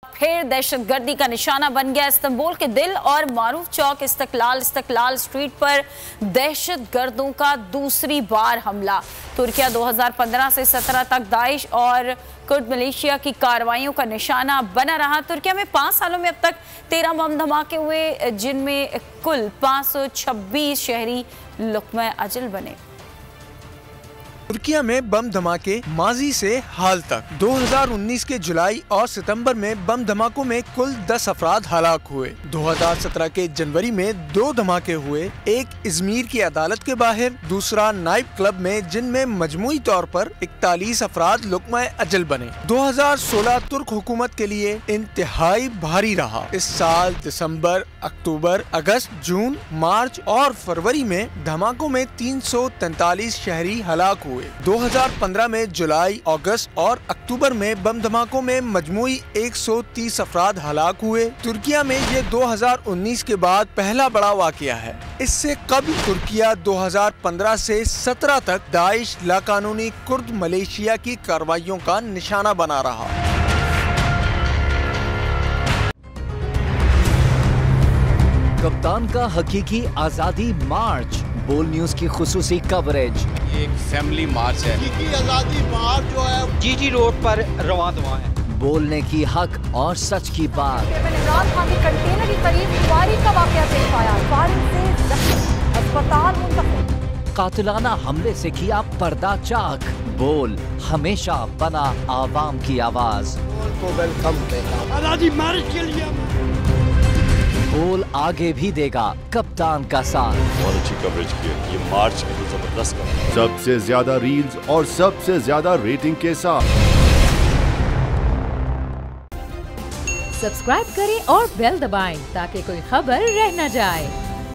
फिर दहशतगर्दी का निशाना बन गया इस्तांबुल के दिल और मारूफ चौक इस्तकलाल स्ट्रीट पर दहशतगर्दों का दूसरी बार हमला। तुर्किया 2015 से 17 तक दाइश और कुर्द मलेशिया की कार्रवाइयों का निशाना बना रहा। तुर्किया में 5 सालों में अब तक 13 बम धमाके हुए, जिनमें कुल 526 शहरी लुक़्मा अजल बने। तुर्किया में बम धमाके माजी से हाल तक 2019 के जुलाई और सितंबर में बम धमाकों में कुल 10 अफराद हलाक हुए। 2017 के जनवरी में 2 धमाके हुए, एक इजमीर की अदालत के बाहर, दूसरा नाइट क्लब में, जिनमें मजमूई तौर पर 41 अफराद लुक़्मा अजल बने। 2016 तुर्क हुकूमत के लिए इंतहाई भारी रहा। इस साल दिसंबर, अक्टूबर, अगस्त, जून, मार्च और फरवरी में धमाकों में 343 शहरी हलाक हुए। 2015 में जुलाई, अगस्त और अक्टूबर में बम धमाकों में मजमूई 130 अफराद हलाक हुए। तुर्किया में ये 2019 के बाद पहला बड़ा वाकया है। इससे कबल तुर्किया 2015 से 17 तक दाइश लाकानूनी कुर्द मलेशिया की कार्रवाइयों का निशाना बना रहा। कप्तान का हकीकी आजादी मार्च, बोल न्यूज की खुसूसी कवरेज। ये एक फैमिली मार्च है। हकीकी आजादी मार्च जो है जीटी रोड पर रवां दवा है। बोलने की हक और सच की बात। इमरान खान के कंटेनर के करीब फायरिंग का वाकया पेश आया। फायरिंग से जख्मी, अस्पताल मुंतकिल। कातिलाना हमले से किया पर्दा चाक। बोल हमेशा बना आवाम की आवाज। को वेलकम देगा आजादी मार्च के लिए। बोल आगे भी देगा कप्तान का साथ। बहुत अच्छी कवरेज की है। ये मार्च की तो जबरदस्त कवरेज, सबसे ज्यादा रील्स और सबसे ज्यादा रेटिंग के साथ। सब्सक्राइब करें और बेल दबाएं ताकि कोई खबर रह न जाए।